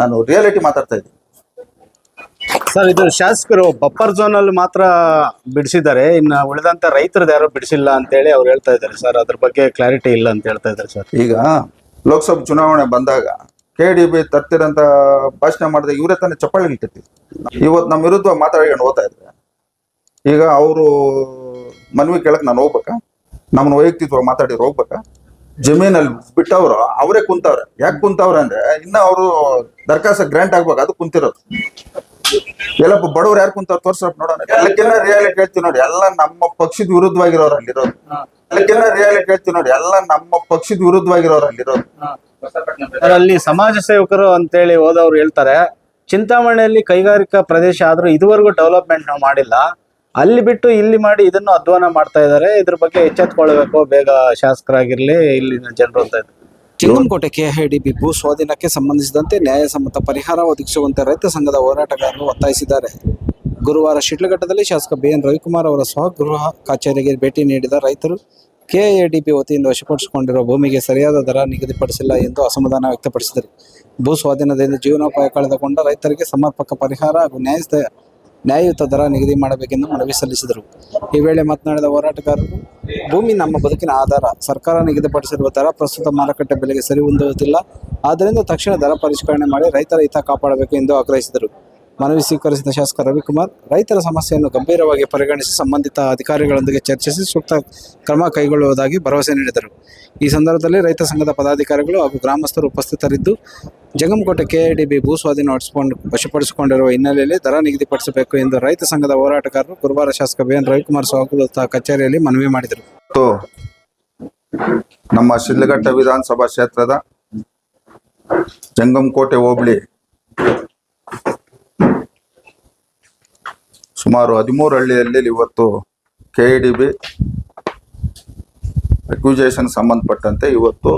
ನಾನು ರಿಯಾಲಿಟಿ ಮಾತಾಡ್ತಾ ಇದ್ದೀನಿ. ಸರ್, ಇದು ಶಾಸಕರು ಬಫರ್ ಝೋನ್ ಅಲ್ಲಿ ಮಾತ್ರ ಬಿಡಿಸಿದ್ದಾರೆ, ಇನ್ನು ಉಳಿದಂತ ರೈತರದ್ದು ಯಾರು ಬಿಡಿಸಿಲ್ಲ ಅಂತ ಹೇಳಿ ಅವ್ರು ಹೇಳ್ತಾ ಇದ್ದಾರೆ ಸರ್. ಅದ್ರ ಬಗ್ಗೆ ಕ್ಲಾರಿಟಿ ಇಲ್ಲ ಅಂತ ಹೇಳ್ತಾ ಇದ್ದಾರೆ ಸರ್. ಈಗ ಲೋಕಸಭಾ ಚುನಾವಣೆ ಬಂದಾಗ KDB ತತ್ತಿರಂತ ಭಾಷಣ ಮಾಡಿದಾಗ ಇವರೇ ತಾನೇ ಚಪ್ಪಾಳೆ ಇಟ್ಟಿರ್ತೀವಿ. ಇವತ್ತು ನಮ್ಮ ವಿರುದ್ಧ ಮಾತಾಡ್ಕೊಂಡು ಹೋಗ್ತಾ ಇದ್ರೆ ಈಗ ಅವರು ಮನವಿ ಕೇಳಕ್ ನಾನು ಹೋಗ್ಬೇಕಾ? ನಮ್ಮನ್ನ ವೈಯಕ್ತಿಕವಾಗಿ ಮಾತಾಡಿದ್ರು ಹೋಗ್ಬೇಕಾ? ಜಮೀನಲ್ಲಿ ಬಿಟ್ಟವ್ರು ಅವರೇ ಕುಂತವ್ರೆ. ಯಾಕೆ ಕುಂತವ್ರೆ ಅಂದ್ರೆ ಇನ್ನ ಅವರು ದರಖಾಸ್ತ ಗ್ರಾಂಟ್ ಆಗ್ಬೇಕು, ಅದು ಕುಂತಿರೋದು. ಎಲ್ಲಪ್ಪ ಬಡವ್ರು ಯಾರು ಕುಂತವ್ರು ತೋರ್ಸಪ್ಪ ನೋಡೋಣ. ಎಲ್ಲಕ್ಕೆಲ್ಲ ರಿಯಾಲಿಟಿ ಹೇಳ್ತೀವಿ ನೋಡಿ, ಎಲ್ಲ ನಮ್ಮ ಪಕ್ಷದ ವಿರುದ್ಧವಾಗಿರೋರು ಅಲ್ಲಿರೋದು. ಎಲ್ಲಕ್ಕೆಲ್ಲ ರಿಯಾಲಿಟಿ ಹೇಳ್ತೀವಿ ನೋಡಿ, ಎಲ್ಲ ನಮ್ಮ ಪಕ್ಷದ ವಿರುದ್ಧವಾಗಿರೋರು ಅಲ್ಲಿರೋದು. ಅಲ್ಲಿ ಸಮಾಜ ಸೇವಕರು ಅಂತೇಳಿ ಹೋದವ್ರು ಹೇಳ್ತಾರೆ, ಚಿಂತಾಮಣಿಯಲ್ಲಿ ಕೈಗಾರಿಕಾ ಪ್ರದೇಶ ಆದ್ರೂ ಇದುವರೆಗೂ ಡೆವಲಪ್ಮೆಂಟ್ ನಾವು ಮಾಡಿಲ್ಲ, ಅಲ್ಲಿ ಬಿಟ್ಟು ಇಲ್ಲಿ ಮಾಡಿ ಇದನ್ನು ಅಧ್ವಾನ ಮಾಡ್ತಾ ಇದ್ದಾರೆ. ಇದ್ರ ಬಗ್ಗೆ ಎಚ್ಚೆತ್ಕೊಳ್ಬೇಕು ಬೇಗ ಶಾಸಕರಾಗಿರ್ಲಿ ಇಲ್ಲಿನ ಜನರು ಅಂತ ಇದ್ದಾರೆ. ಜಂಗಮಕೋಟೆ KIDB ಭೂ ಸ್ವಾಧೀನಕ್ಕೆ ಸಂಬಂಧಿಸಿದಂತೆ ನ್ಯಾಯಸಮ್ಮತ ಪರಿಹಾರ ಒದಗಿಸುವಂತೆ ರೈತ ಸಂಘದ ಹೋರಾಟಗಾರರು ಒತ್ತಾಯಿಸಿದ್ದಾರೆ. ಗುರುವಾರ ಶಿಡ್ಲಘಟ್ಟದಲ್ಲಿ ಶಾಸಕ BN ರವಿಕುಮಾರ್ ಅವರ ಸ್ವಗೃಹ ಕಚೇರಿಗೆ ಭೇಟಿ ನೀಡಿದ ರೈತರು KIDB ವತಿಯಿಂದ ವಶಪಡಿಸಿಕೊಂಡಿರುವ ಭೂಮಿಗೆ ಸರಿಯಾದ ದರ ನಿಗದಿಪಡಿಸಿಲ್ಲ ಎಂದು ಅಸಮಾಧಾನ ವ್ಯಕ್ತಪಡಿಸಿದರು. ಭೂ ಸ್ವಾಧೀನದಿಂದ ಜೀವನೋಪಾಯ ಕಳೆದುಕೊಂಡ ರೈತರಿಗೆ ಸಮರ್ಪಕ ಪರಿಹಾರ ಹಾಗೂ ನ್ಯಾಯಯುತ ದರ ನಿಗದಿ ಮಾಡಬೇಕೆಂದು ಮನವಿ ಸಲ್ಲಿಸಿದರು. ಈ ವೇಳೆ ಮಾತನಾಡಿದ ಹೋರಾಟಗಾರರು, ಭೂಮಿ ನಮ್ಮ ಬದುಕಿನ ಆಧಾರ. ಸರ್ಕಾರ ನಿಗದಿಪಡಿಸಿರುವ ದರ ಪ್ರಸ್ತುತ ಮಾರುಕಟ್ಟೆ ಬೆಲೆಗೆ ಸರಿ ಹೊಂದುವುದಿಲ್ಲ. ಆದ್ದರಿಂದ ತಕ್ಷಣ ದರ ಪರಿಷ್ಕರಣೆ ಮಾಡಿ ರೈತರ ಹಿತ ಕಾಪಾಡಬೇಕು ಎಂದು ಆಗ್ರಹಿಸಿದರು. ಮನವಿ ಸ್ವೀಕರಿಸಿದ ಶಾಸಕ ರವಿಕುಮಾರ್ ರೈತರ ಸಮಸ್ಯೆಯನ್ನು ಗಂಭೀರವಾಗಿ ಪರಿಗಣಿಸಿ ಸಂಬಂಧಿತ ಅಧಿಕಾರಿಗಳೊಂದಿಗೆ ಚರ್ಚಿಸಿ ಸೂಕ್ತ ಕ್ರಮ ಕೈಗೊಳ್ಳುವುದಾಗಿ ಭರವಸೆ ನೀಡಿದರು. ಈ ಸಂದರ್ಭದಲ್ಲಿ ರೈತ ಸಂಘದ ಪದಾಧಿಕಾರಿಗಳು ಹಾಗೂ ಗ್ರಾಮಸ್ಥರು ಉಪಸ್ಥಿತರಿದ್ದು, ಜಂಗಮಕೋಟೆ KIDB ಭೂ ಸ್ವಾಧೀನ ವಶಪಡಿಸಿಕೊಂಡಿರುವ ಹಿನ್ನೆಲೆಯಲ್ಲಿ ದರ ನಿಗದಿಪಡಿಸಬೇಕು ಎಂದು ರೈತ ಸಂಘದ ಹೋರಾಟಗಾರರು ಗುರುವಾರ ಶಾಸಕ BN ರವಿಕುಮಾರ್ ಸ್ವಗೃಹ ಕಚೇರಿಯಲ್ಲಿ ಮನವಿ ಮಾಡಿದರು. ನಮ್ಮ ಶಿಡ್ಲಘಟ್ಟ ವಿಧಾನಸಭಾ ಕ್ಷೇತ್ರದ ಜಂಗಮಕೋಟೆ ಹೋಬಳಿ ಸುಮಾರು 13 ಹಳ್ಳಿಯಲ್ಲಿ ಇವತ್ತು KIDB ಅಕ್ವಿಜೇಷನ್ ಸಂಬಂಧಪಟ್ಟಂತೆ ಇವತ್ತು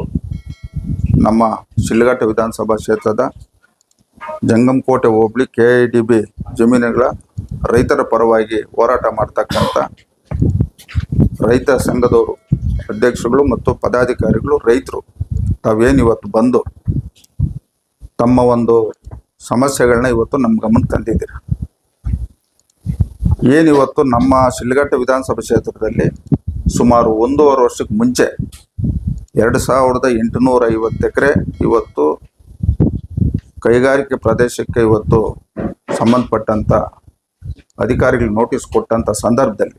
ನಮ್ಮ ಶಿಡ್ಲಘಟ್ಟ ವಿಧಾನಸಭಾ ಕ್ಷೇತ್ರದ ಜಂಗಮಕೋಟೆ ಹೋಬಳಿ KIDB ಜಮೀನುಗಳ ರೈತರ ಪರವಾಗಿ ಹೋರಾಟ ಮಾಡ್ತಕ್ಕಂಥ ರೈತ ಸಂಘದವರು ಅಧ್ಯಕ್ಷರುಗಳು ಮತ್ತು ಪದಾಧಿಕಾರಿಗಳು ರೈತರು ತಾವೇನಿವತ್ತು ಬಂದು ತಮ್ಮ ಒಂದು ಸಮಸ್ಯೆಗಳನ್ನ ಇವತ್ತು ನಮ್ಮ ಗಮನಕ್ಕೆ ತಂದಿದ್ದೀರ. ಏನಿವತ್ತು ನಮ್ಮ ಶಿಡ್ಲಘಟ್ಟ ವಿಧಾನಸಭಾ ಕ್ಷೇತ್ರದಲ್ಲಿ ಸುಮಾರು 1.5 ವರ್ಷಕ್ಕೆ ಮುಂಚೆ 2850 ಎಕರೆ ಇವತ್ತು ಕೈಗಾರಿಕೆ ಪ್ರದೇಶಕ್ಕೆ ಇವತ್ತು ಸಂಬಂಧಪಟ್ಟಂಥ ಅಧಿಕಾರಿಗಳು ನೋಟಿಸ್ ಕೊಟ್ಟಂಥ ಸಂದರ್ಭದಲ್ಲಿ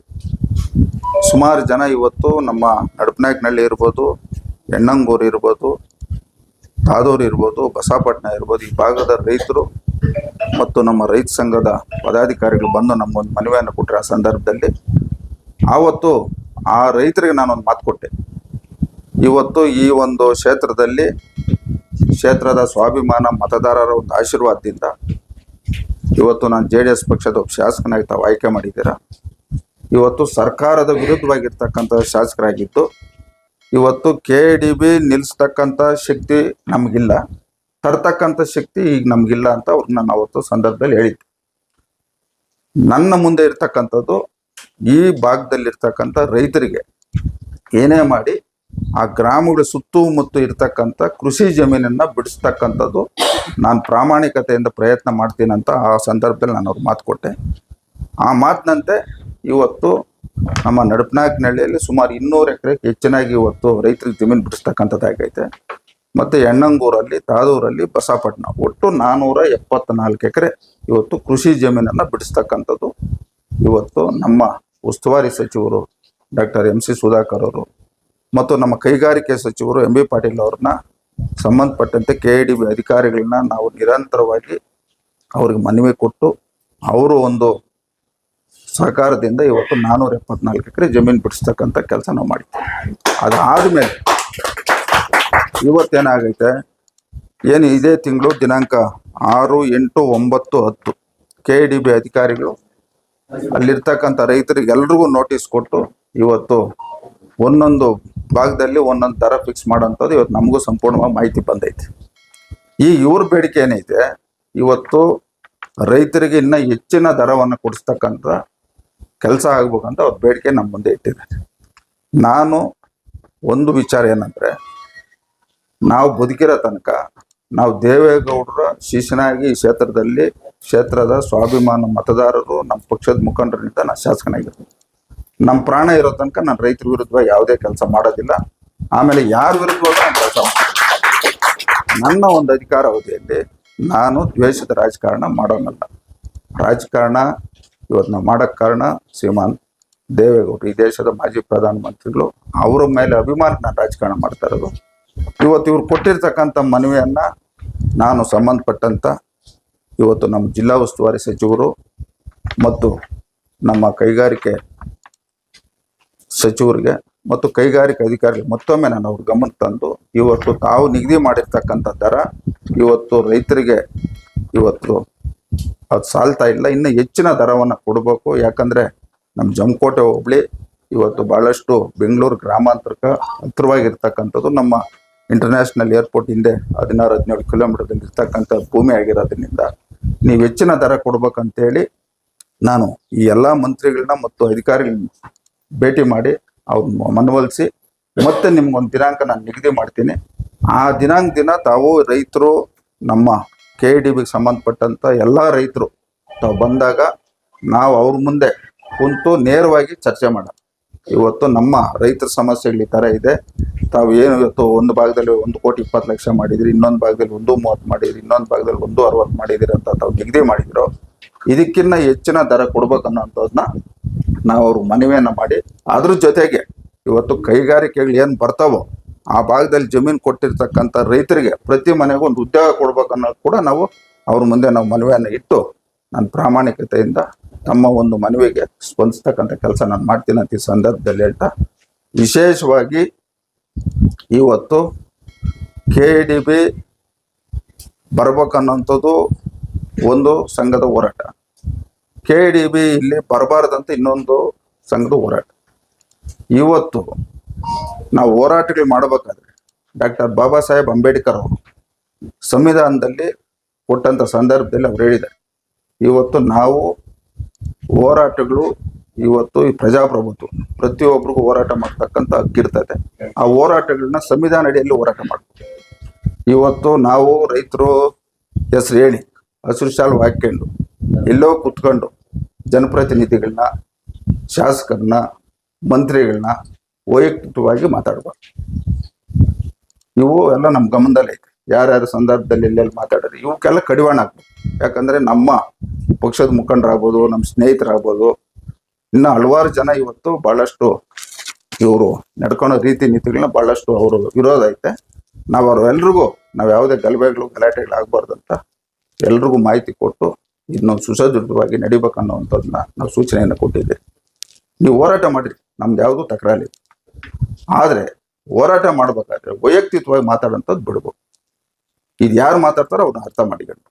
ಸುಮಾರು ಜನ ಇವತ್ತು ನಮ್ಮ ನಡಪನಾಯಕನಹಳ್ಳಿ ಇರ್ಬೋದು, ಹೆಣ್ಣಂಗೂರು ಇರ್ಬೋದು, ತಾದೂರು ಇರ್ಬೋದು, ಬಸವಪಟ್ಟಣ ಇರ್ಬೋದು, ಈ ಭಾಗದ ರೈತರು ಮತ್ತು ನಮ್ಮ ರೈತ ಸಂಘದ ಪದಾಧಿಕಾರಿಗಳು ಬಂದು ನಮಗೊಂದು ಮನವಿಯನ್ನು ಕೊಟ್ಟರೆ ಆ ಸಂದರ್ಭದಲ್ಲಿ ಆವತ್ತು ಆ ರೈತರಿಗೆ ನಾನೊಂದು ಮಾತು ಕೊಟ್ಟೆ. ಇವತ್ತು ಈ ಒಂದು ಕ್ಷೇತ್ರದ ಸ್ವಾಭಿಮಾನ ಮತದಾರರ ಒಂದು ಆಶೀರ್ವಾದದಿಂದ ಇವತ್ತು ನಾನು JDS ಪಕ್ಷದ ಒಬ್ಬ ಶಾಸಕನಾಗಿ ತಾವು ಆಯ್ಕೆ ಮಾಡಿದ್ದೀರಾ. ಇವತ್ತು ಸರ್ಕಾರದ ವಿರುದ್ಧವಾಗಿರ್ತಕ್ಕಂಥ ಶಾಸಕರಾಗಿದ್ದು ಇವತ್ತು KIDB ನಿಲ್ಲಿಸ್ತಕ್ಕಂಥ ಶಕ್ತಿ ನಮಗಿಲ್ಲ, ತರ್ತಕ್ಕಂಥ ಶಕ್ತಿ ಈಗ ನಮಗಿಲ್ಲ ಅಂತ ಅವ್ರನ್ನ ನಾನು ಅವತ್ತು ಸಂದರ್ಭದಲ್ಲಿ ಹೇಳಿದ್ದೆ. ನನ್ನ ಮುಂದೆ ಇರ್ತಕ್ಕಂಥದ್ದು ಈ ಭಾಗದಲ್ಲಿರ್ತಕ್ಕಂಥ ರೈತರಿಗೆ ಏನೇ ಮಾಡಿ ಆ ಗ್ರಾಮಗಳ ಸುತ್ತಮುತ್ತ ಇರ್ತಕ್ಕಂಥ ಕೃಷಿ ಜಮೀನನ್ನು ಬಿಡಿಸ್ತಕ್ಕಂಥದ್ದು ನಾನು ಪ್ರಾಮಾಣಿಕತೆಯಿಂದ ಪ್ರಯತ್ನ ಮಾಡ್ತೀನಿ ಅಂತ ಆ ಸಂದರ್ಭದಲ್ಲಿ ನಾನು ಅವ್ರಿಗೆ ಮಾತು ಕೊಟ್ಟೆ. ಆ ಮಾತಿನಂತೆ ಇವತ್ತು ನಮ್ಮ ನಡಪನಾಯಕನಹಳ್ಳಿಯಲ್ಲಿ ಸುಮಾರು 200 ಎಕರೆಗೆ ಹೆಚ್ಚಿನಾಗಿ ಇವತ್ತು ರೈತರಿಗೆ ಜಮೀನು ಬಿಡಿಸ್ತಕ್ಕಂಥದ್ದಾಗೈತೆ. ಮತ್ತು ಹೆಣ್ಣಂಗೂರಲ್ಲಿ, ತಾದೂರಲ್ಲಿ, ಬಸವಪಟ್ಟಣ ಒಟ್ಟು 474 ಎಕರೆ ಇವತ್ತು ಕೃಷಿ ಜಮೀನನ್ನು ಬಿಡಿಸ್ತಕ್ಕಂಥದ್ದು ಇವತ್ತು ನಮ್ಮ ಉಸ್ತುವಾರಿ ಸಚಿವರು ಡಾಕ್ಟರ್ MC ಸುಧಾಕರ್ ಅವರು ಮತ್ತು ನಮ್ಮ ಕೈಗಾರಿಕೆ ಸಚಿವರು MB ಪಾಟೀಲ್ ಅವ್ರನ್ನ ಸಂಬಂಧಪಟ್ಟಂತೆ KIDB ಅಧಿಕಾರಿಗಳನ್ನ ನಾವು ನಿರಂತರವಾಗಿ ಅವ್ರಿಗೆ ಮನವಿ ಕೊಟ್ಟು ಅವರು ಒಂದು ಸಹಕಾರದಿಂದ ಇವತ್ತು 474 ಎಕರೆ ಜಮೀನು ಬಿಡಿಸ್ತಕ್ಕಂಥ ಕೆಲಸ ನಾವು ಮಾಡಿದ್ದೀವಿ. ಅದಾದಮೇಲೆ ಇವತ್ತೇನಾಗೈತೆ, ಏನು ಇದೇ ತಿಂಗಳು ದಿನಾಂಕ 6, 8, 9, 10 KIDB ಅಧಿಕಾರಿಗಳು ಅಲ್ಲಿರ್ತಕ್ಕಂಥ ರೈತರಿಗೆಲ್ರಿಗೂ ನೋಟಿಸ್ ಕೊಟ್ಟು ಇವತ್ತು ಒಂದೊಂದು ಭಾಗದಲ್ಲಿ ಒಂದೊಂದು ದರ ಫಿಕ್ಸ್ ಮಾಡೋಂಥದ್ದು ಇವತ್ತು ನಮಗೂ ಸಂಪೂರ್ಣವಾಗಿ ಮಾಹಿತಿ ಬಂದೈತೆ. ಈ ಇವ್ರ ಬೇಡಿಕೆ ಏನೈತೆ, ಇವತ್ತು ರೈತರಿಗೆ ಇನ್ನೂ ಹೆಚ್ಚಿನ ದರವನ್ನು ಕೊಡಿಸ್ತಕ್ಕಂಥ ಕೆಲಸ ಆಗ್ಬೇಕಂತ ಅವ್ರ ಬೇಡಿಕೆ ನಮ್ಮ ಮುಂದೆ ಇಟ್ಟಿದ್ದಾರೆ. ನಾನು ಒಂದು ವಿಚಾರ ಏನಂದರೆ, ನಾವು ಬದುಕಿರೋ ತನಕ ನಾವು ದೇವೇಗೌಡರ ಶಿಷ್ಯನಾಗಿ ಈ ಕ್ಷೇತ್ರದ ಸ್ವಾಭಿಮಾನ ಮತದಾರರು ನಮ್ಮ ಪಕ್ಷದ ಮುಖಂಡರಿಂದ ನಾನು ಶಾಸಕನಾಗಿರ್ತೀನಿ. ನಮ್ಮ ಪ್ರಾಣ ಇರೋ ತನಕ ನಾನು ರೈತರ ವಿರುದ್ಧ ಯಾವುದೇ ಕೆಲಸ ಮಾಡೋದಿಲ್ಲ. ಆಮೇಲೆ ಯಾರ ವಿರುದ್ಧವಾಗೂ ನಾನು ಕೆಲಸ ಮಾಡ್ತೀನಿ. ನನ್ನ ಒಂದು ಅಧಿಕಾರ ಅವಧಿಯಲ್ಲಿ ನಾನು ದ್ವೇಷದ ರಾಜಕಾರಣ ಮಾಡೋನಲ್ಲ. ರಾಜಕಾರಣ ಇವತ್ತು ನಾವು ಮಾಡೋಕ್ಕೆ ಕಾರಣ ಶ್ರೀಮಾನ್ ದೇವೇಗೌಡರು, ಈ ದೇಶದ ಮಾಜಿ ಪ್ರಧಾನಮಂತ್ರಿಗಳು. ಅವರ ಮೇಲೆ ಅಭಿಮಾನ ನಾನು ರಾಜಕಾರಣ ಮಾಡ್ತಾ ಇರೋದು. ಇವತ್ತು ಇವ್ರು ಕೊಟ್ಟಿರ್ತಕ್ಕಂಥ ಮನವಿಯನ್ನು ನಾನು ಸಂಬಂಧಪಟ್ಟಂಥ ಇವತ್ತು ನಮ್ಮ ಜಿಲ್ಲಾ ಉಸ್ತುವಾರಿ ಸಚಿವರು ಮತ್ತು ನಮ್ಮ ಕೈಗಾರಿಕೆ ಸಚಿವರಿಗೆ ಮತ್ತು ಕೈಗಾರಿಕೆ ಅಧಿಕಾರಿಗಳು ಮತ್ತೊಮ್ಮೆ ನಾನು ಅವ್ರ ಗಮನಕ್ಕೆ ತಂದು ಇವತ್ತು ತಾವು ನಿಗದಿ ಮಾಡಿರ್ತಕ್ಕಂಥ ದರ ಇವತ್ತು ರೈತರಿಗೆ ಇವತ್ತು ಅದು ಸಾಲ್ತಾ ಇಲ್ಲ, ಇನ್ನು ಹೆಚ್ಚಿನ ದರವನ್ನು ಕೊಡಬೇಕು. ಯಾಕಂದರೆ ನಮ್ಮ ಜಮಕೋಟೆ ಹೋಬಳಿ ಇವತ್ತು ಭಾಳಷ್ಟು ಬೆಂಗಳೂರು ಗ್ರಾಮಾಂತರಕ್ಕೆ ಹತ್ತಿರವಾಗಿರ್ತಕ್ಕಂಥದ್ದು. ನಮ್ಮ ಇಂಟರ್ನ್ಯಾಷನಲ್ ಏರ್ಪೋರ್ಟ್ ಹಿಂದೆ 16-17 ಕಿಲೋಮೀಟರ್ದಲ್ಲಿ ಇರ್ತಕ್ಕಂಥ ಭೂಮಿ ಆಗಿರೋದ್ರಿಂದ ನೀವು ಹೆಚ್ಚಿನ ದರ ಕೊಡ್ಬೇಕಂತೇಳಿ ನಾನು ಈ ಎಲ್ಲ ಮಂತ್ರಿಗಳನ್ನ ಮತ್ತು ಅಧಿಕಾರಿಗಳನ್ನ ಭೇಟಿ ಮಾಡಿ ಅವ್ರನ್ನ ಮನವೊಲಿಸಿ ಮತ್ತೆ ನಿಮ್ಗೊಂದು ದಿನಾಂಕ ನಾನು ನಿಗದಿ ಮಾಡ್ತೀನಿ. ಆ ದಿನ ತಾವು ರೈತರು, ನಮ್ಮ KDBಗೆ ಸಂಬಂಧಪಟ್ಟಂಥ ಎಲ್ಲ ರೈತರು ತಾವು ಬಂದಾಗ ನಾವು ಅವ್ರ ಮುಂದೆ ಕುಂತು ನೇರವಾಗಿ ಚರ್ಚೆ ಮಾಡೋಣ. ಇವತ್ತು ನಮ್ಮ ರೈತರ ಸಮಸ್ಯೆಗಳು ಈ ಥರ ಇದೆ, ತಾವು ಏನು ಇವತ್ತು ಒಂದು ಭಾಗದಲ್ಲಿ 1,20,00,000 ಮಾಡಿದಿರಿ, ಇನ್ನೊಂದು ಭಾಗದಲ್ಲಿ 1,30 ಮಾಡಿದಿರಿ, ಇನ್ನೊಂದು ಭಾಗದಲ್ಲಿ 1,60 ಮಾಡಿದಿರಿ ಅಂತ ತಾವು ನಿಗದಿ ಮಾಡಿದ್ರು. ಇದಕ್ಕಿಂತ ಹೆಚ್ಚಿನ ದರ ಕೊಡ್ಬೇಕನ್ನೋಂಥದ್ದನ್ನ ನಾವು ಅವ್ರ ಮನವಿಯನ್ನು ಮಾಡಿ, ಅದ್ರ ಜೊತೆಗೆ ಇವತ್ತು ಕೈಗಾರಿಕೆಗಳು ಏನು ಬರ್ತಾವೋ ಆ ಭಾಗದಲ್ಲಿ ಜಮೀನು ಕೊಟ್ಟಿರ್ತಕ್ಕಂಥ ರೈತರಿಗೆ ಪ್ರತಿ ಮನೆಗೂ ಒಂದು ಉದ್ಯೋಗ ಕೊಡ್ಬೇಕನ್ನೋದು ಕೂಡ ನಾವು ಅವ್ರ ಮುಂದೆ ನಾವು ಮನವಿಯನ್ನು ಇಟ್ಟು ನಾನು ಪ್ರಾಮಾಣಿಕತೆಯಿಂದ ತಮ್ಮ ಒಂದು ಮನವಿಗೆ ಸ್ಪಂದಿಸ್ತಕ್ಕಂಥ ಕೆಲಸ ನಾನು ಮಾಡ್ತೀನಿ ಅಂತ ಈ ಸಂದರ್ಭದಲ್ಲಿ ಹೇಳ್ತಾ, ವಿಶೇಷವಾಗಿ ಇವತ್ತು KDB ಬರ್ಬೇಕನ್ನೋಂಥದ್ದು ಒಂದು ಸಂಘದ ಹೋರಾಟ, KDB ಇಲ್ಲಿ ಬರಬಾರ್ದಂತ ಇನ್ನೊಂದು ಸಂಘದ ಹೋರಾಟ. ಇವತ್ತು ನಾವು ಹೋರಾಟಗಳು ಮಾಡಬೇಕಾದ್ರೆ ಡಾಕ್ಟರ್ ಬಾಬಾ ಸಾಹೇಬ್ ಅಂಬೇಡ್ಕರ್ ಅವರು ಸಂವಿಧಾನದಲ್ಲಿ ಕೊಟ್ಟಂಥ ಸಂದರ್ಭದಲ್ಲಿ ಅವ್ರು ಹೇಳಿದ್ದಾರೆ, ಇವತ್ತು ನಾವು ಹೋರಾಟಗಳು ಇವತ್ತು ಈ ಪ್ರಜಾಪ್ರಭುತ್ವ ಪ್ರತಿಯೊಬ್ಬರಿಗೂ ಹೋರಾಟ ಮಾಡ್ತಕ್ಕಂಥ ಹಕ್ಕಿರ್ತದೆ. ಆ ಹೋರಾಟಗಳನ್ನ ಸಂವಿಧಾನ ಅಡಿಯಲ್ಲಿ ಹೋರಾಟ ಮಾಡ್ತೀವಿ. ಇವತ್ತು ನಾವು ರೈತರು ಹೆಸರು ಹೇಳಿ ಹಸಿರು ಶಾಲು ಹಾಕ್ಕೊಂಡು ಎಲ್ಲೋ ಕುತ್ಕೊಂಡು ಜನಪ್ರತಿನಿಧಿಗಳನ್ನ, ಶಾಸಕರನ್ನ, ಮಂತ್ರಿಗಳನ್ನ ವೈಯಕ್ತಿಕವಾಗಿ ಮಾತಾಡಬಾರ್ದು. ಇವು ಎಲ್ಲ ನಮ್ಮ ಗಮನದಲ್ಲಿ ಐತೆ. ಯಾರ್ಯಾರ ಸಂದರ್ಭದಲ್ಲಿ ಎಲ್ಲೆಲ್ಲಿ ಮಾತಾಡೋರು ಇವಕ್ಕೆಲ್ಲ ಕಡಿವಾಣ ಆಗ್ಬೇಕು. ಯಾಕಂದರೆ ನಮ್ಮ ಪಕ್ಷದ ಮುಖಂಡರಾಗ್ಬೋದು, ನಮ್ಮ ಸ್ನೇಹಿತರಾಗ್ಬೋದು, ಇನ್ನು ಹಲವಾರು ಜನ ಇವತ್ತು ಭಾಳಷ್ಟು ಇವರು ನಡ್ಕೊಳೋ ರೀತಿ ನೀತಿಗಳನ್ನ ಭಾಳಷ್ಟು ಅವರು ವಿರೋಧ ಐತೆ. ನಾವು ಅವ್ರೆಲ್ರಿಗೂ ನಾವು ಯಾವುದೇ ಗಲಾಟೆಗಳು ಆಗಬಾರ್ದು ಅಂತ ಎಲ್ರಿಗೂ ಮಾಹಿತಿ ಕೊಟ್ಟು ಇದನ್ನು ಸುಸಜ್ಜಿತವಾಗಿ ನಡಿಬೇಕನ್ನೋವಂಥದ್ದನ್ನ ನಾವು ಸೂಚನೆಯನ್ನು ಕೊಟ್ಟಿದ್ದೀವಿ. ನೀವು ಹೋರಾಟ ಮಾಡಿರಿ, ನಮ್ದು ಯಾವುದು ತಕರಾಲಿ. ಆದರೆ ಹೋರಾಟ ಮಾಡಬೇಕಾದ್ರೆ ವೈಯಕ್ತಿಕವಾಗಿ ಮಾತಾಡೋಂಥದ್ದು ಬಿಡ್ಬೇಕು. ಇದು ಯಾರು ಮಾತಾಡ್ತಾರೋ ಅವ್ರನ್ನ ಅರ್ಥ ಮಾಡಿಕೊಂಡು.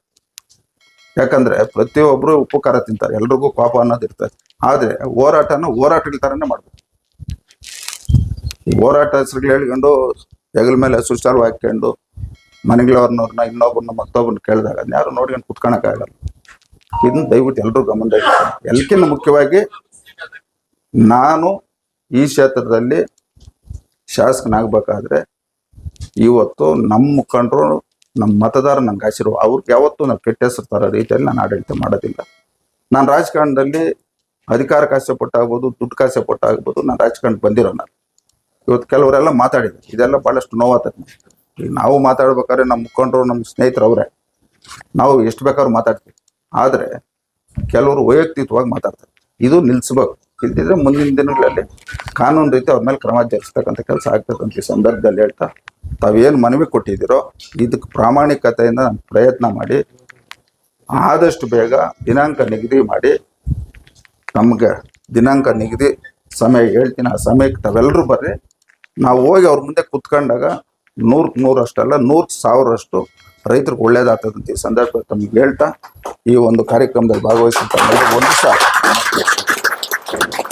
ಯಾಕಂದರೆ ಪ್ರತಿಯೊಬ್ಬರು ಉಪ್ಪು ಖಾರ ತಿಂತಾರೆ, ಎಲ್ರಿಗೂ ಕೋಪ ಅನ್ನೋದು ಇರ್ತದೆ. ಆದರೆ ಹೋರಾಟಗಳ ಥರನೇ ಮಾಡ್ಬೇಕು. ಈ ಹೋರಾಟ ಹೆಸರುಗಳು ಹೇಳ್ಕೊಂಡು ಹೆಗಲ ಮೇಲೆ ಹಸಿರು ಶಾಲು ಹಾಕ್ಕೊಂಡು ಮನೆಗಳವ್ರನ್ನವ್ರನ್ನ ಇನ್ನೊಬ್ಬರನ್ನ ಮತ್ತೊಬ್ಬರನ್ನ ಕೇಳಿದಾಗ ಅದನ್ನ ಯಾರು ನೋಡ್ಕೊಂಡು ಕುತ್ಕೊಳಕ್ಕಾಗಲ್ಲ. ಇದನ್ನ ದಯವಿಟ್ಟು ಎಲ್ಲರೂ ಗಮನ ಇಡ್ತಾರೆ. ಎಲ್ಲಕ್ಕಿಂತ ಮುಖ್ಯವಾಗಿ ನಾನು ಈ ಕ್ಷೇತ್ರದಲ್ಲಿ ಶಾಸಕನಾಗಬೇಕಾದ್ರೆ ಇವತ್ತು ನಮ್ಮ ಮುಖಂಡರು, ನಮ್ಮ ಮತದಾರ ನಂಗೆ ಆಶೀರ್ವಾದ, ಅವ್ರಿಗೆ ಯಾವತ್ತೂ ನಾವು ಕೆಟ್ಟ ಹೆಸರು ತರೋ ರೀತಿಯಲ್ಲಿ ನಾನು ಆಡಳಿತ ಮಾಡೋದಿಲ್ಲ. ನಾನು ರಾಜಕಾರಣದಲ್ಲಿ ಅಧಿಕಾರಕ್ಕೆ ಆಸೆ ಪಟ್ಟಾಗ್ಬೋದು, ದುಡ್ಡು ಕಾಸೆ ಪಟ್ಟಾಗ್ಬೋದು, ನಾನು ರಾಜಕಾರಣಕ್ಕೆ ಬಂದಿರೋ ನಾನು. ಇವತ್ತು ಕೆಲವರೆಲ್ಲ ಮಾತಾಡಿದ್ದಾರೆ, ಇದೆಲ್ಲ ಭಾಳಷ್ಟು ನೋವಾಗ್ತದೆ. ಈಗ ನಾವು ಮಾತಾಡ್ಬೇಕಾದ್ರೆ ನಮ್ಮ ಮುಖಂಡರು, ನಮ್ಮ ಸ್ನೇಹಿತರು ಅವರೇ, ನಾವು ಎಷ್ಟು ಬೇಕಾದ್ರೂ ಮಾತಾಡ್ತೀವಿ. ಆದರೆ ಕೆಲವರು ವೈಯಕ್ತಿಕವಾಗಿ ಮಾತಾಡ್ತಾರೆ. ಇದು ನಿಲ್ಲಿಸ್ಬೇಕು. ಇಲ್ದಿದ್ರೆ ಮುಂದಿನ ದಿನಗಳಲ್ಲಿ ಕಾನೂನು ರೀತಿ ಅವ್ರ ಮೇಲೆ ಕ್ರಮ ಜರುಗಿಸ್ತಕ್ಕಂಥ ಕೆಲಸ ಆಗ್ತಕ್ಕಂಥ ಈ ಸಂದರ್ಭದಲ್ಲಿ ಹೇಳ್ತಾ, ತಾವೇನು ಮನವಿ ಕೊಟ್ಟಿದ್ದೀರೋ ಇದಕ್ಕೆ ಪ್ರಾಮಾಣಿಕತೆಯಿಂದ ನಾನು ಪ್ರಯತ್ನ ಮಾಡಿ ಆದಷ್ಟು ಬೇಗ ದಿನಾಂಕ ನಿಗದಿ ಮಾಡಿ, ನಮಗೆ ದಿನಾಂಕ ನಿಗದಿ ಸಮಯ ಹೇಳ್ತೀನಿ, ಆ ಸಮಯಕ್ಕೆ ತಾವೆಲ್ಲರೂ ಬರ್ರಿ. ನಾವು ಹೋಗಿ ಅವ್ರ ಮುಂದೆ ಕುತ್ಕೊಂಡಾಗ 100% ಅಷ್ಟಲ್ಲ 100,000% ರೈತರಿಗೆ ಒಳ್ಳೇದಾಗ್ತದಂತ ಈ ಸಂದರ್ಭ ತಮಗೆ ಹೇಳ್ತಾ ಈ ಒಂದು ಕಾರ್ಯಕ್ರಮದಲ್ಲಿ ಭಾಗವಹಿಸಿದ ಒಂದು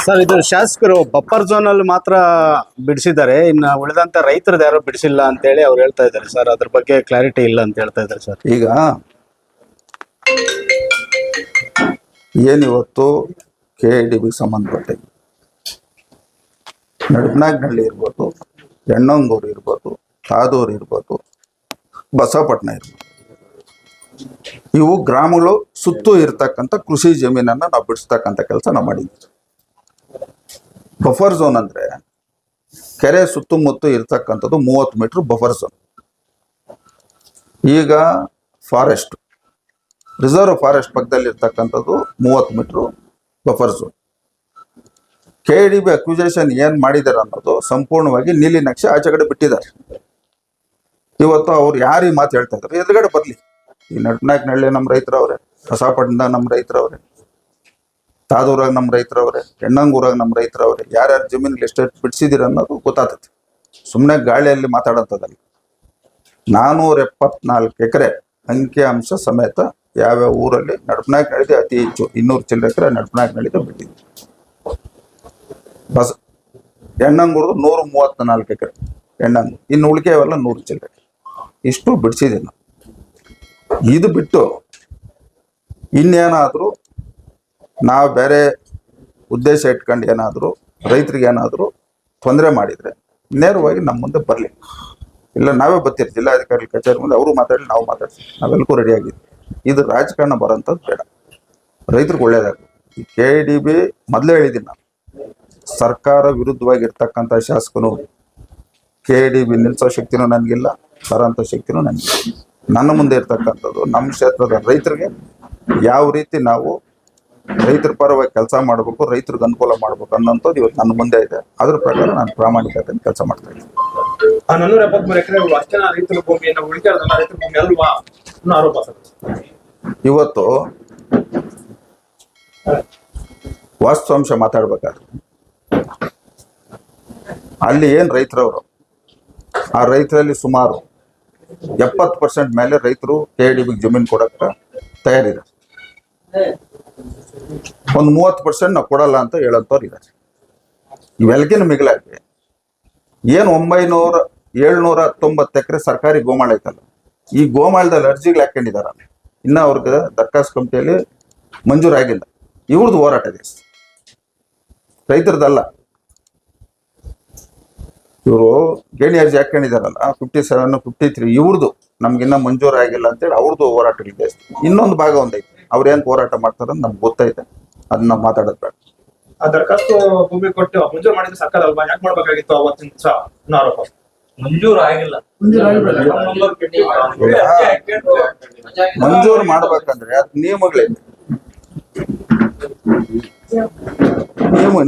ಸರ್, ಇದು ಶಾಸಕರು ಬಫರ್ ಝೋನ್ ಅಲ್ಲಿ ಮಾತ್ರ ಬಿಡಿಸಿದ್ದಾರೆ, ಇನ್ನು ಉಳಿದಂತ ರೈತರದ್ದು ಯಾರು ಬಿಡಿಸಿಲ್ಲ ಅಂತೇಳಿ ಅವ್ರು ಹೇಳ್ತಾ ಇದ್ದಾರೆ ಸರ್. ಅದ್ರ ಬಗ್ಗೆ ಕ್ಲಾರಿಟಿ ಇಲ್ಲ ಅಂತ ಹೇಳ್ತಾ ಇದ್ದಾರೆ ಸರ್. ಈಗ ಏನಿವತ್ತು KDBಗೆ ಸಂಬಂಧಪಟ್ಟ ನಡಪನಾಗ್ನಹಳ್ಳಿ ಇರ್ಬೋದು, ಹೆಣ್ಣಂಗೂರು ಇರ್ಬೋದು, ತಾದೂರು ಇರ್ಬೋದು, ಬಸವಪಟ್ಟಣ ಇರ್ಬೋದು, ಇವು ಗ್ರಾಮಗಳು ಸುತ್ತೂ ಇರ್ತಕ್ಕಂಥ ಕೃಷಿ ಜಮೀನನ್ನ ನಾವು ಬಿಡಿಸ್ತಕ್ಕಂಥ ಕೆಲಸ ನಾವು ಮಾಡಿದ್ವಿ. ಬಫರ್ ಝೋನ್ ಅಂದ್ರೆ ಕೆರೆ ಸುತ್ತಮುತ್ತ ಇರ್ತಕ್ಕಂಥದ್ದು 30 ಮೀಟರ್ ಬಫರ್ ಝೋನ್. ಈಗ ಫಾರೆಸ್ಟ್ ರಿಸರ್ವ್ ಫಾರೆಸ್ಟ್ ಪಕ್ಕದಲ್ಲಿ ಇರ್ತಕ್ಕಂಥದ್ದು 30 metre buffer zone. KDB acquisition ಏನ್ ಮಾಡಿದಾರೆ ಅನ್ನೋದು ಸಂಪೂರ್ಣವಾಗಿ ನೀಲಿ ನಕ್ಷೆ ಆಚೆ ಕಡೆ ಬಿಟ್ಟಿದ್ದಾರೆ. ಇವತ್ತು ಅವ್ರು ಯಾರು ಈ ಮಾತು ಹೇಳ್ತಾ ಇದ್ದಾರೆ ಎದುರುಗಡೆ ಬರ್ಲಿ. ಈ ನಟ್ನಾಯಕನಹಳ್ಳಿ ನಮ್ಮ ರೈತರವ್ರೆ, ಹೊಸಪಟ್ಟಣದಾಗ ನಮ್ಮ ರೈತರವ್ರೆ, ತಾದೂರಾಗ ನಮ್ಮ ರೈತರವ್ರೆ, ಹೆಣ್ಣಂಗೂರಾಗ ನಮ್ಮ ರೈತರವ್ರೆ, ಯಾರ್ಯಾರು ಜಮೀನಿಗೆ ಎಷ್ಟೆಷ್ಟು ಬಿಡಿಸಿದಿರ ಅನ್ನೋದು ಗೊತ್ತಾಗ್ತೈತಿ. ಸುಮ್ಮನೆ ಗಾಳಿಯಲ್ಲಿ ಮಾತಾಡೋಂಥದ್ದಲ್ಲ. 474 ಎಕರೆ ಅಂಕಿ ಅಂಶ ಸಮೇತ ಯಾವ್ಯಾವ ಊರಲ್ಲಿ ನಡಪನಾಯಕನಹಳ್ಳಿ ಅತಿ ಹೆಚ್ಚು 200 ಚಿಲ್ಲರೆ ಎಕರೆ ನಡಪನಾಯಕನಹಳ್ಳಿ ಬಿಟ್ಟಿದ್ವಿ. ಬಸ್ ಹೆಣ್ಣಂಗೂರ್ದು 134 ಎಕರೆ ಹೆಣ್ಣಂಗೂರು, ಇನ್ನು ಉಳಿಕೆವೆಲ್ಲ 100 ಚಿಲ್ಲರೆ, ಇಷ್ಟು ಬಿಡಿಸಿದ್ದೀನಿ ನಾವು. ಇದು ಬಿಟ್ಟು ಇನ್ನೇನಾದರೂ ನಾವು ಬೇರೆ ಉದ್ದೇಶ ಇಟ್ಕೊಂಡು ಏನಾದರೂ ರೈತರಿಗೆ ಏನಾದರೂ ತೊಂದರೆ ಮಾಡಿದರೆ ನೇರವಾಗಿ ನಮ್ಮ ಮುಂದೆ ಬರಲಿ. ಇಲ್ಲ ನಾವೇ ಬರ್ತೀರಿ ಜಿಲ್ಲಾಧಿಕಾರಿ ಕಚೇರಿ ಮುಂದೆ, ಅವರು ಮಾತಾಡಲಿ, ನಾವು ಮಾತಾಡ್ತೀವಿ, ನಾವೆಲ್ಲರೂ ರೆಡಿ ಆಗಿದ್ವಿ. ಇದು ರಾಜಕಾರಣ ಬರೋಂಥದ್ದು ಬೇಡ, ರೈತರಿಗೆ ಒಳ್ಳೇದಾಗಲಿ. ಈ KDB ಮೊದಲೇ ಹೇಳಿದ್ದೀನಿ ನಾನು, ಸರ್ಕಾರ ವಿರುದ್ಧವಾಗಿರ್ತಕ್ಕಂಥ ಶಾಸಕನು KDB ನಿಲ್ಲಿಸೋ ಶಕ್ತಿನೂ ನನಗಿಲ್ಲ, ಬರೋಂಥ ಶಕ್ತಿನೂ ನನಗಿಲ್ಲ. ನನ್ನ ಮುಂದೆ ಇರ್ತಕ್ಕಂಥದ್ದು ನಮ್ಮ ಕ್ಷೇತ್ರದ ರೈತರಿಗೆ ಯಾವ ರೀತಿ ನಾವು ರೈತರ ಪರವಾಗಿ ಕೆಲಸ ಮಾಡಬೇಕು, ರೈತರಿಗೆ ಅನುಕೂಲ ಮಾಡ್ಬೇಕು ಅನ್ನೋಂಥದ್ದು ಇವತ್ತು ನನ್ನ ಮುಂದೆ ಇದೆ. ಅದ್ರ ಪ್ರಕಾರ ನಾನು ಪ್ರಾಮಾಣಿಕತೆ ಕೆಲಸ ಮಾಡ್ತಾ ಇದ್ದೀನಿ. 473 ಎಕರೆ ಅಷ್ಟೇ ರೈತರ ಭೂಮಿಯನ್ನು ಉಳಿಕೆಲ್ಲ ರೈತರ ಭೂಮಿ ಅಲ್ವಾ ಅನ್ನೋ ಆರೋಪ ಸರ್. ಇವತ್ತು ವಾಸ್ತವಾಂಶ ಮಾತಾಡ್ಬೇಕಾದ್ರೆ ಅಲ್ಲಿ ಏನ್ ರೈತರವರು, ಆ ರೈತರಲ್ಲಿ ಸುಮಾರು 70% ಮೇಲೆ ರೈತರು KDB ಜಮೀನು ಕೊಡಕ್ಕೆ ತಯಾರಿದ್ದಾರೆ. ಒಂದು 30% ನಾವು ಕೊಡಲ್ಲ ಅಂತ ಹೇಳೋಂಥವ್ರು ಇದ್ದಾರೆ. ಇವೆಲ್ಲಗಿನ ಮಿಗಿಲಾಗಿ ಏನು 719 ಎಕರೆ ಸರ್ಕಾರಿ ಗೋಮಾಳ ಐತಲ್ಲ, ಈ ಗೋಮಾಳದಲ್ಲಿ ಅರ್ಜಿಗಳು ಹಾಕೊಂಡಿದಾರಲ್ಲ, ಇನ್ನ ಅವ್ರಿಗೆ ದರ್ಖಾಸ್ತು ಕಮಿಟಿಯಲ್ಲಿ ಮಂಜೂರಾಗಿಲ್ಲ. ಇವ್ರದ್ದು ಹೋರಾಟ ಇದೆ, ರೈತರದಲ್ಲ. ಇವರು ಗೇಣಿ ಅರ್ಜಿ ಹಾಕೊಂಡಿದಾರಲ್ಲ 57, 53, ಇವ್ರದ್ದು ನಮ್ಗಿನ್ನ ಮಂಜೂರಾಗಿಲ್ಲ ಅಂತೇಳಿ ಅವ್ರದ್ದು ಹೋರಾಟಗಳಿದೆ. ಇನ್ನೊಂದು ಭಾಗ ಒಂದೈತೆ, ಅವ್ರೇನ್ ಹೋರಾಟ ಮಾಡ್ತಾರ ನಮ್ಗೆ ಗೊತ್ತೈತೆ, ಅದನ್ನ ಮಾತಾಡೋದು ಬೇಡ. ಆ ದರಖಾಸ್ತು ಭೂಮಿ ಕೊಟ್ಟು ಮಂಜೂರು ಮಾಡಿದ್ರೆ ಸರ್ಕಾರ ಅಲ್ವಾ, ಯಾಕೆ ಮಾಡ್ಬೇಕಾಗಿತ್ತು ಅವತ್ತಿನ ದಿವಸ ಅನ್ನೋ ಆರೋಪ. ಮಂಜೂರು ಆಗಿಲ್ಲ, ಮಂಜೂರು ಮಾಡ್ಬೇಕಂದ್ರೆ ಅದ್ ನಿಯಮಗಳೈತೆ,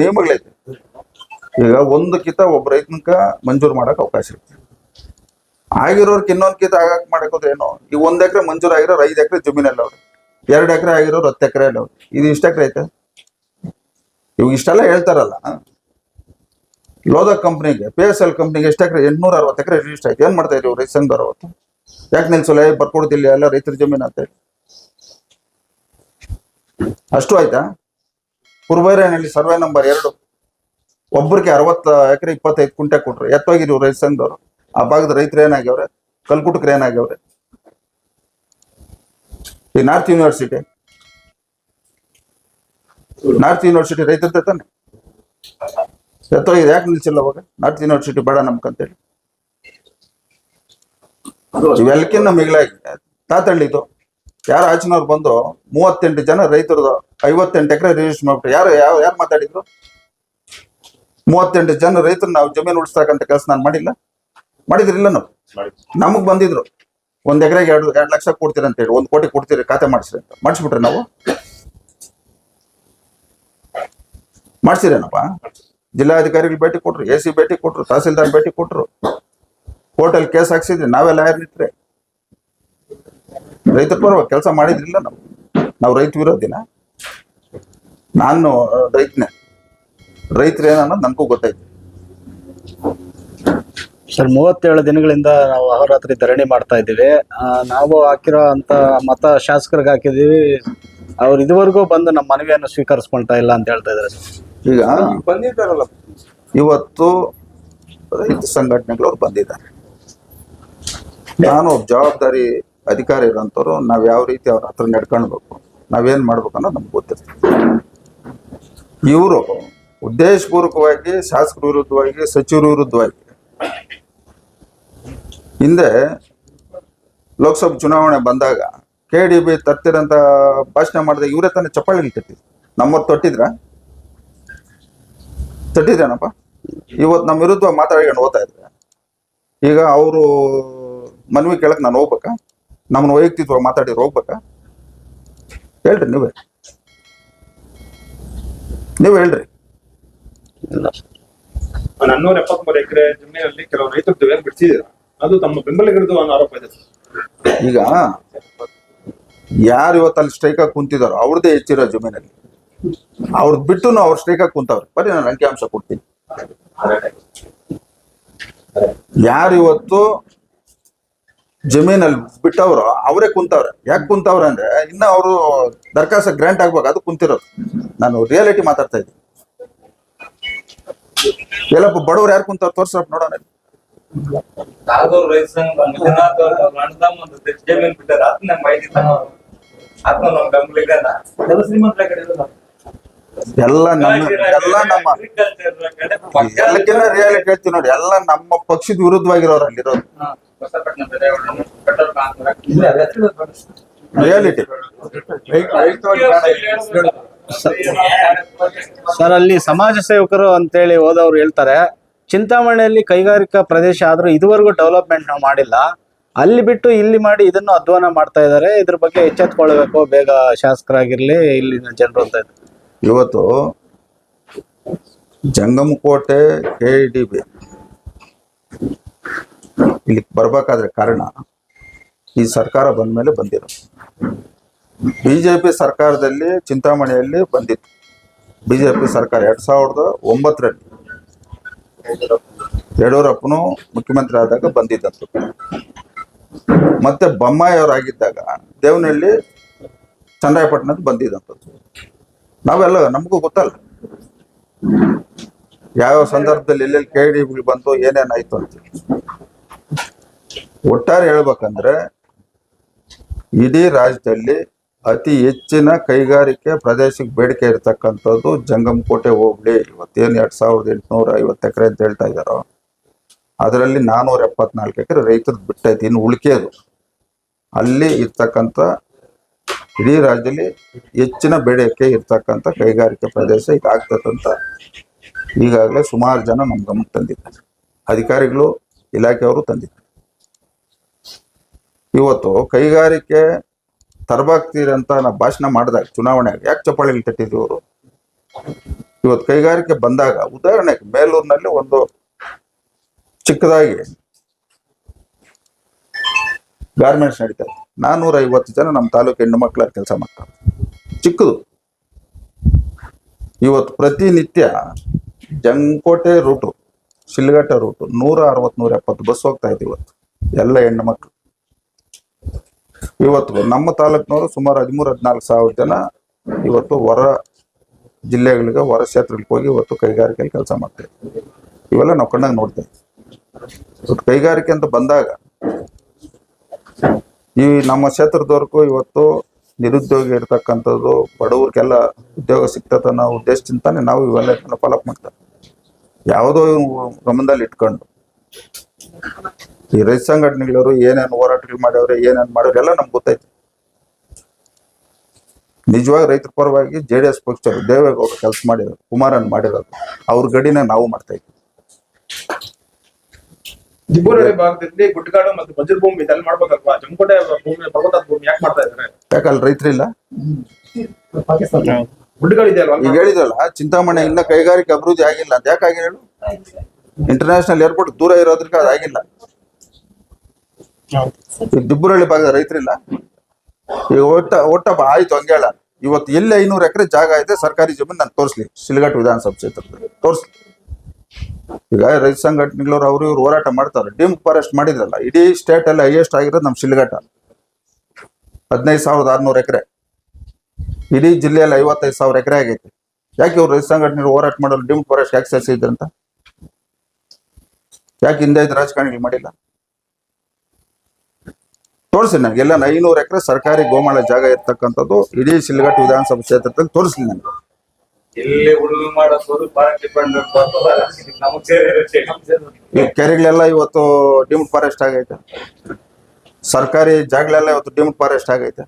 ನಿಯಮಗಳೈತೆ. ಈಗ ಒಂದಕ್ಕಿಂತ ಒಬ್ಬ ರೈತನಕ ಮಂಜೂರು ಮಾಡಕ್ ಅವಕಾಶ ಇರುತ್ತೆ. ಆಗಿರೋರ್ಗೆ ಇನ್ನೊಂದ್ ಕಿತ ಆಗಕ್ ಮಾಡಕ್ ಹೋದ್ರೆ ಏನೋ, ಈಗ 1 ಎಕರೆ ಮಂಜೂರು ಆಗಿರೋರು 5 ಎಕರೆ ಜಮೀನಲ್ಲಿ ಅವ್ರು, 2 ಎಕರೆ ಆಗಿರೋರು 10 ಎಕರೆ ಅಲ್ಲಿ ಅವ್ರು. ಇದು ಇಷ್ಟ ಎಕರೆ ಐತೆ. ಇವಾಗ ಇಷ್ಟೆಲ್ಲ ಹೇಳ್ತಾರಲ್ಲ, ಲೋದಾ ಕಂಪ್ನಿಗೆ PSL ಕಂಪ್ನಿಗೆ ಎಷ್ಟು ಎಕರೆ 860 ಎಕರೆ ರಿಜಿಸ್ಟರ್ ಆಯ್ತು. ಏನ್ ಮಾಡ್ತಾ ಇದ್ರು ರೈತ ಸಂಘದವ್ರು ಅವತ್ತು? ಯಾಕೆ ನಿಲ್ಸಲ್ಲ, ಬರ್ಕೊಡ್ತಿಲ್ಲ ಎಲ್ಲ ರೈತರ ಜಮೀನು ಅಂತ ಹೇಳಿ ಅಷ್ಟು ಆಯ್ತಾ? ಕುರುಬೈರನಹಳ್ಳಿ ಸರ್ವೆ ನಂಬರ್ 2 ಒಬ್ಬರಿಗೆ 60 ಎಕರೆ 25 ಕುಂಟೆ ಕೊಟ್ರು, ಎತ್ತೋಗಿರಿ ರೈತ ಸಂಘದವ್ರು. ಆ ಭಾಗದ ರೈತರು ಏನಾಗ್ಯವ್ರೆ, ಕಲ್ಕುಟಕರು ಏನಾಗ್ಯವ್ರೆ. ಈ ನಾರ್ತ್ ಯೂನಿವರ್ಸಿಟಿ ರೈತರದ್ದೇ ತಾನೆ, ಎತ್ತೋಗಿದೆ. ಯಾಕೆ ನಿಲ್ಸಿಲ್ಲ ಅವಾಗ? ನಾರ್ತ್ ಯೂನಿವರ್ಸಿಟಿ ಬೇಡ ನಮ್ಕಂತೇಳಿ. ಇವೆಲ್ಲಕ್ಕಿಂತ ಮಿಗಿಲಾಗಿ ತಾತಳ್ಳಿದು ಯಾರು ಆಚಿನವ್ರು ಬಂದು 38 ಜನ ರೈತರದು 58 ಎಕರೆ ರಿಜಿಸ್ಟರ್ ಮಾಡ್ಬಿಟ್ಟು ಯಾರು ಮಾತಾಡಿದ್ರು? 38 ಜನ ರೈತರು ನಾವು ಜಮೀನು ಉಳಿಸ್ತಕ್ಕಂಥ ಕೆಲಸ ನಾನು ಮಾಡಿದ್ರಿಲ್ಲ. ನಾವು ನಮಗ್ ಬಂದಿದ್ರು 1 ಎಕರೆಗೆ 2 ಲಕ್ಷ ಕೊಡ್ತೀರಿ ಅಂತೇಳಿ, 1 ಕೋಟಿ ಕೊಡ್ತೀರಿ ಖಾತೆ ಮಾಡಿಸ್ರಿ ಅಂತ. ಮಾಡಿಸ್ಬಿಟ್ರೆ ನಾವು ಮಾಡ್ಸಿರೇನಪ್ಪ? ಜಿಲ್ಲಾಧಿಕಾರಿಗಳು ಭೇಟಿ ಕೊಟ್ರು, AC ಭೇಟಿ ಕೊಟ್ರು, ತಹಸೀಲ್ದಾರ್ ಭೇಟಿ ಕೊಟ್ರು, ಕೋರ್ಟಲ್ಲಿ ಕೇಸ್ ಹಾಕ್ಸಿದ್ರಿ, ನಾವೆಲ್ಲ ಯಾರಿಟ್ರೆ ರೈತರ ಪರವಾಗಿ ಕೆಲಸ ಮಾಡಿದ್ರಿಲ್ಲ. ನಾವು ರೈತ ವಿರೋಧಿನ? ನಾನು ರೈತನೇ, ರೈತರು ಏನನ್ನೋದು ನನಗೂ ಗೊತ್ತಾಯ್ತು. ಸರ್ 37 ದಿನಗಳಿಂದ ನಾವು ಅಹೋರಾತ್ರಿ ಧರಣಿ ಮಾಡ್ತಾ ಇದ್ದೀವಿ. ನಾವು ಹಾಕಿರೋ ಅಂತ ಮತ ಶಾಸಕರಿಗೆ ಹಾಕಿದೀವಿ, ಅವ್ರು ಇದುವರೆಗೂ ಬಂದು ನಮ್ಮ ಮನವಿಯನ್ನು ಸ್ವೀಕರಿಸ್ಕೊಳ್ತಾ ಇಲ್ಲ ಅಂತ ಹೇಳ್ತಾ ಇದ್ದಾರೆ. ಈಗ ಬಂದಿದ್ದಾರಲ್ಲ, ಇವತ್ತು ರೈತ ಸಂಘಟನೆಗಳವ್ರು ಬಂದಿದ್ದಾರೆ. ನಾನು ಜವಾಬ್ದಾರಿ ಅಧಿಕಾರಿ ಇರೋಂಥವ್ರು, ನಾವ್ ಯಾವ ರೀತಿ ಅವ್ರ ಹತ್ರ ನಡ್ಕೊಳ್ಬೇಕು, ನಾವೇನ್ ಮಾಡ್ಬೇಕು ಅನ್ನೋದು ನಮ್ಗೆ ಗೊತ್ತಿರ್ತದೆ. ಇವರು ಉದ್ದೇಶಪೂರ್ವಕವಾಗಿ ಶಾಸಕರ ವಿರುದ್ಧವಾಗಿ, ಸಚಿವರ ವಿರುದ್ಧವಾಗಿ ಹಿಂದೆ ಲೋಕಸಭೆ ಚುನಾವಣೆ ಬಂದಾಗ KDB ತರ್ತಿರಂತ ಭಾಷಣ ಮಾಡಿದಾಗ ಇವರೇ ತಾನೇ ಚಪ್ಪಾಳಿ ತಟ್ಟಿದ್ರು. ನಮ್ಮವ್ರು ತಟ್ಟಿದ್ರೇನಪ್ಪ? ಇವತ್ತು ನಮ್ಮ ವಿರುದ್ಧ ಮಾತಾಡ್ಕೊಂಡು ಹೋಗ್ತಾ ಇದ್ರೆ ಈಗ ಅವರು ಮನವಿ ಕೇಳಕ್ ನಾನು ಹೋಗ್ಬೇಕಾ? ನಮ್ಮನ್ನ ವೈಯಕ್ತಿಕವಾಗಿ ಮಾತಾಡಿದ್ರು ಹೋಗ್ಬೇಕಾ? ಹೇಳ್ರಿ ನೀವು ಹೇಳ್ರಿ. 473 ಎಕರೆ ಜಮೀನಲ್ಲಿ ಕೆಲವು ರೈತರು ದಿವ್ಯಾಂಗ ಬಿಡಿಸಿದ್ರು, ಅದು ತಮ್ಮ ಬೆಂಬಲಿಗರದು ಅನ್ನೋ ಆರೋಪ ಇದೆ. ಈಗ ಯಾರು ಇವತ್ತು ಅಲ್ಲಿ ಸ್ಟ್ರೈಕ್ ಆಗಿ ಕುಂತಿದಾರೋ ಅವ್ರದ್ದೇ ಹೆಚ್ಚಿರೋ ಜಮೀನಲ್ಲಿ ಅವ್ರದ್ದು ಬಿಟ್ಟು ಅವ್ರ ಸ್ಟ್ರೈಕ್ ಆಗಿ ಕುಂತವ್ರೆ. ಬರೀ ನಾನು ಅಂಕಿಅಂಶ ಕೊಡ್ತೀನಿ. ಯಾರು ಇವತ್ತು ಜಮೀನಲ್ಲಿ ಬಿಟ್ಟವ್ರು ಅವರೇ ಕುಂತವ್ರೆ. ಯಾಕೆ ಕುಂತವ್ರೆ ಅಂದ್ರೆ ಇನ್ನ ಅವರು ದರಖಾಸ್ತು ಗ್ರಾಂಟ್ ಆಗ್ಬೇಕು, ಅದು ಕುಂತಿರೋದು. ನಾನು ರಿಯಾಲಿಟಿ ಮಾತಾಡ್ತಾ ಇದ್ದೀನಿ. ಎಲ್ಲಪ್ಪ ಬಡವ್ರು ಯಾರು ಕುಂತವ್ರು ತೋರ್ಸಪ್ಪ ನೋಡೋಣ. ಎಲ್ಲ ಎಲ್ಲಕ್ಕಿಂತ ರಿಯಾಲಿಟಿ ಹೇಳ್ತೀವಿ ನೋಡಿ. ಎಲ್ಲ ನಮ್ಮ ಪಕ್ಷದ ವಿರುದ್ಧವಾಗಿರೋರು ಅಲ್ಲಿರೋದು. ರಿಯಾಲಿಟಿ ಸರ್, ಅಲ್ಲಿ ಸಮಾಜ ಸೇವಕರು ಅಂತೇಳಿ ಹೋದವ್ರು ಹೇಳ್ತಾರೆ, ಚಿಂತಾಮಣಿಯಲ್ಲಿ ಕೈಗಾರಿಕಾ ಪ್ರದೇಶ ಆದ್ರೂ ಇದುವರೆಗೂ ಡೆವಲಪ್ಮೆಂಟ್ ನಾವು ಮಾಡಿಲ್ಲ, ಅಲ್ಲಿ ಬಿಟ್ಟು ಇಲ್ಲಿ ಮಾಡಿ ಇದನ್ನು ಅಧ್ವಾನ ಮಾಡ್ತಾ ಇದ್ದಾರೆ. ಇದ್ರ ಬಗ್ಗೆ ಎಚ್ಚೆತ್ಕೊಳ್ಬೇಕು ಬೇಗ ಶಾಸಕರಾಗಿರ್ಲಿ ಇಲ್ಲಿನ ಜನರು ಅಂತ ಇದ್ದಾರೆ. ಇವತ್ತು ಜಂಗಮಕೋಟೆ KDB ಇಲ್ಲಿ ಬರ್ಬೇಕಾದ್ರೆ ಕಾರಣ ಈ ಸರ್ಕಾರ ಬಂದ ಮೇಲೆ ಬಂದಿರೋದು. BJP ಸರ್ಕಾರದಲ್ಲಿ ಚಿಂತಾಮಣಿಯಲ್ಲಿ ಬಂದಿತ್ತು. BJP ಸರ್ಕಾರ 2009ರಲ್ಲಿ ಯಡಿಯೂರಪ್ಪನು ಮುಖ್ಯಮಂತ್ರಿ ಆದಾಗ ಬಂದಿದ್ದಂತು. ಮತ್ತೆ ಬೊಮ್ಮಾಯಿ ಅವರಾಗಿದ್ದಾಗ ದೇವನಹಳ್ಳಿ ಚನ್ನರಾಯಪಟ್ಟಣದ ಬಂದಿದ್ದಂಥದ್ದು. ನಾವೆಲ್ಲ ನಮಗೂ ಗೊತ್ತಲ್ಲ ಯಾವ ಸಂದರ್ಭದಲ್ಲಿ ಎಲ್ಲೆಲ್ಲಿ KDB ಬಂತು, ಏನೇನಾಯ್ತು ಅಂತ. ಒಟ್ಟಾರೆ ಹೇಳ್ಬೇಕಂದ್ರೆ ಇಡೀ ರಾಜ್ಯದಲ್ಲಿ ಅತಿ ಹೆಚ್ಚಿನ ಕೈಗಾರಿಕೆ ಪ್ರದೇಶಕ್ಕೆ ಬೇಡಿಕೆ ಇರತಕ್ಕಂಥದ್ದು ಜಂಗಮಕೋಟೆ ಹೋಬಳಿ. ಇವತ್ತೇನು 2850 ಎಕರೆ ಅಂತ ಹೇಳ್ತಾ ಇದ್ದಾರೋ ಅದರಲ್ಲಿ 474 ಎಕರೆ ರೈತರದ್ದು ಬಿಟ್ಟೈತಿ. ಇನ್ನು ಉಳಿಕೆದು ಅಲ್ಲಿ ಇರ್ತಕ್ಕಂಥ ಇಡೀ ರಾಜ್ಯದಲ್ಲಿ ಹೆಚ್ಚಿನ ಬೇಡಿಕೆ ಇರ್ತಕ್ಕಂಥ ಕೈಗಾರಿಕೆ ಪ್ರದೇಶ ಇದಾಗ್ತದಂತ ಈಗಾಗಲೇ ಸುಮಾರು ಜನ ನಮ್ಮ ಗಮನಕ್ಕೆ ತಂದಿದ್ದಾರೆ. ಅಧಿಕಾರಿಗಳು, ಇಲಾಖೆಯವರು ತಂದಿದ್ದಾರೆ. ಇವತ್ತು ಕೈಗಾರಿಕೆ ತರಬಾಗ್ತೀರಂತ ನಾವು ಭಾಷಣ ಮಾಡಿದಾಗ ಚುನಾವಣೆಗೆ ಯಾಕೆ ಚಪ್ಪಾಳಿಗಳು ತಟ್ಟಿದ್ವಿ ಅವರು? ಇವತ್ತು ಕೈಗಾರಿಕೆ ಬಂದಾಗ ಉದಾಹರಣೆಗೆ ಮೇಲೂರಿನಲ್ಲಿ ಒಂದು ಚಿಕ್ಕದಾಗಿ ಗಾರ್ಮೆಂಟ್ಸ್ ನಡೀತಾ ಇದೆ. 450 ಜನ ನಮ್ಮ ತಾಲೂಕು ಹೆಣ್ಣು ಮಕ್ಕಳ ಕೆಲಸ ಮಾಡ್ತಾರೆ. ಚಿಕ್ಕದು. ಇವತ್ತು ಪ್ರತಿನಿತ್ಯ ಜಂಗಮಕೋಟೆ ರೂಟು, ಶಿಲ್ಘಟ್ಟ ರೂಟು 160-170 ಬಸ್ ಹೋಗ್ತಾ ಇದೆ ಇವತ್ತು, ಎಲ್ಲ ಹೆಣ್ಣು ಮಕ್ಕಳು. ಇವತ್ತು ನಮ್ಮ ತಾಲೂಕಿನವರು ಸುಮಾರು 13-14 ಸಾವಿರ ಜನ ಇವತ್ತು ಹೊರ ಜಿಲ್ಲೆಗಳಿಗೆ, ಹೊರ ಕ್ಷೇತ್ರಗಳಿಗೆ ಹೋಗಿ ಇವತ್ತು ಕೈಗಾರಿಕೆಯಲ್ಲಿ ಕೆಲಸ ಮಾಡ್ತಾರೆ. ಇವೆಲ್ಲ ನಾವು ಕಣ್ಣಾಗ ನೋಡ್ತೇವೆ. ಇವತ್ತು ಕೈಗಾರಿಕೆ ಅಂತ ಬಂದಾಗ ಈ ನಮ್ಮ ಕ್ಷೇತ್ರದವರೆಗೂ ಇವತ್ತು ನಿರುದ್ಯೋಗ ಇರ್ತಕ್ಕಂಥದ್ದು, ಬಡವ್ರಿಗೆಲ್ಲ ಉದ್ಯೋಗ ಸಿಗ್ತದೆ ಅನ್ನೋ ಉದ್ದೇಶದಿಂದಾನೆ ನಾವು ಇವೆಲ್ಲ ಫಾಲೋಅಪ್ ಮಾಡ್ತಾರೆ. ಯಾವುದೋ ಗಮನದಲ್ಲಿ ಇಟ್ಕೊಂಡು ಈ ರೈತ ಸಂಘಟನೆಗಳವರು ಏನೇನು ಹೋರಾಟಗಳು ಮಾಡ್ಯವ್ರೆ, ಏನೇನು ಮಾಡೋರು ಎಲ್ಲ ನಮ್ಗೆ ಗೊತ್ತೈತೆ. ನಿಜವಾಗಿ ರೈತರ ಪರವಾಗಿ JDS ಪಕ್ಷರು ದೇವೇಗೌಡರು ಕೆಲಸ ಮಾಡಿರೋದು, ಕುಮಾರನ್ ಮಾಡಿರೋದು, ಅವ್ರ ಗಡಿನ ನಾವು ಮಾಡ್ತಾ ಇದ್ವಿ. ದಿಬ್ಬೂರಳ್ಳಿ ಭಾಗದಲ್ಲಿ ಗುಡ್ಡಗಾಡು ಮತ್ತು ಬಂಜರು ಭೂಮಿ ಇದೆಲ್ಲ ಮಾಡ್ಬೇಕಲ್ವಾ? ಜಂಗಮಕೋಟೆ ಭೂಮಿ, ಪರ್ವತದ ಭೂಮಿ ಯಾಕೆ ಮಾಡ್ತಾ ಇದ್ದಾರೆ? ಯಾಕಲ್ಲಿ ರೈತರಿಲ್ಲ? ಗುಡ್ಡಗಳಿದೆಯಲ್ವಾ? ಈಗ ಹೇಳಿದ್ರಲ್ಲ, ಚಿಂತಾಮಣಿ ಇಲ್ಲ ಕೈಗಾರಿಕೆ ಅಭಿವೃದ್ಧಿ ಆಗಿಲ್ಲ ಅಂತ. ಯಾಕಾಗಿಲ್ಲ ಹೇಳು? ಇಂಟರ್ನ್ಯಾಷನಲ್ ಏರ್ಪೋರ್ಟ್ ದೂರ ಇರೋದ್ರಿಂದ ಅದಾಗಿಲ್ಲ. ಈಗ ದಿಬ್ಬೂರಳ್ಳಿ ಭಾಗದ ರೈತರಿಲ್ಲ. ಈಗ ಒಟ್ಟಪ್ಪ ಆಯ್ತು ಹಂಗೆ ಹೇಳ. ಇವತ್ತು ಎಲ್ಲಿ 500 ಎಕರೆ ಜಾಗ ಐತೆ ಸರ್ಕಾರಿ ಜಮೀನು ನಾನು ತೋರಿಸ್ಲಿ, ಶಿಲ್ಘಟ್ಟ ವಿಧಾನಸಭಾ ಕ್ಷೇತ್ರದಲ್ಲಿ ತೋರಿಸ್ಲಿ. ಈಗ ರೈತ ಸಂಘಟನೆಗಳವ್ರು ಅವರು ಇವ್ರು ಹೋರಾಟ ಮಾಡ್ತಾರೆ. ಡೀಮ್ ಫಾರೆಸ್ಟ್ ಮಾಡಿದ್ರಲ್ಲ, ಇಡೀ ಸ್ಟೇಟ್ ಅಲ್ಲಿ ಹೈಯೆಸ್ಟ್ ಆಗಿರೋದು ನಮ್ಮ ಶಿಲ್ಘಟ್ಟ, 15,600 ಎಕರೆ. ಇಡೀ ಜಿಲ್ಲೆಯಲ್ಲಿ 55,000 ಎಕರೆ ಆಗೈತೆ. ಯಾಕೆ ಇವ್ರು ರೈತ ಸಂಘಟನೆಗಳು ಹೋರಾಟ ಮಾಡೋರು ಡೀಮ್ ಫಾರೆಸ್ಟ್ ಯಾಕೆ ಸೇರಿಸಿದ್ರಂತ? ಯಾಕೆ ಹಿಂದೆ ಇದ್ದ ರಾಜಕಾರಣಿಗಳು ಮಾಡಿಲ್ಲ? ತೋರಿಸಿ ನನಗೆ. ಎಲ್ಲ 500 ಎಕರೆ ಸರ್ಕಾರಿ ಗೋಮಾಳ ಜಾಗ ಇರ್ತಕ್ಕಂಥದ್ದು ಇಡೀ ಶಿಲ್ಘಟ್ಟ ವಿಧಾನಸಭಾ ಕ್ಷೇತ್ರದಲ್ಲಿ ತೋರಿಸ್ಲಿ ನನಗೆ. ಈ ಕೆರೆಗಳೆಲ್ಲ ಇವತ್ತು ಡೀಮ್ಡ್ ಫಾರೆಸ್ಟ್ ಆಗೈತೆ, ಸರ್ಕಾರಿ ಜಾಗಗಳೆಲ್ಲ ಇವತ್ತು ಡೀಮ್ಡ್ ಫಾರೆಸ್ಟ್ ಆಗೈತೆ.